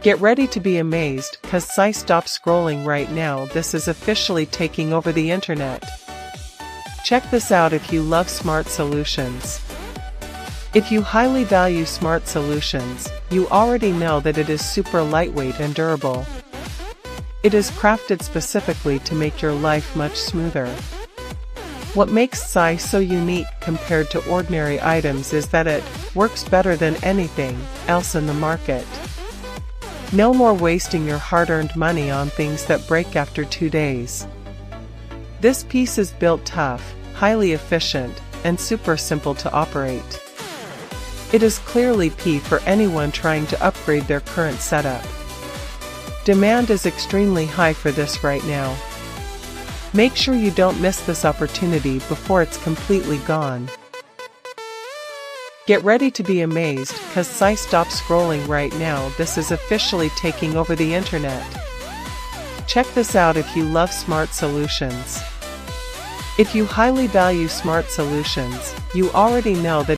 Get ready to be amazed, cause stop scrolling right now, this is officially taking over the internet. Check this out if you love smart solutions. If you highly value smart solutions, you already know that it is super lightweight and durable. It is crafted specifically to make your life much smoother. What makes JAYO so unique compared to ordinary items is that it works better than anything else in the market. No more wasting your hard-earned money on things that break after 2 days. This piece is built tough, highly efficient, and super simple to operate. It is clearly P for anyone trying to upgrade their current setup. Demand is extremely high for this right now. Make sure you don't miss this opportunity before it's completely gone. Get ready to be amazed, cause stop scrolling right now, this is officially taking over the internet. Check this out if you love smart solutions. If you highly value smart solutions, you already know that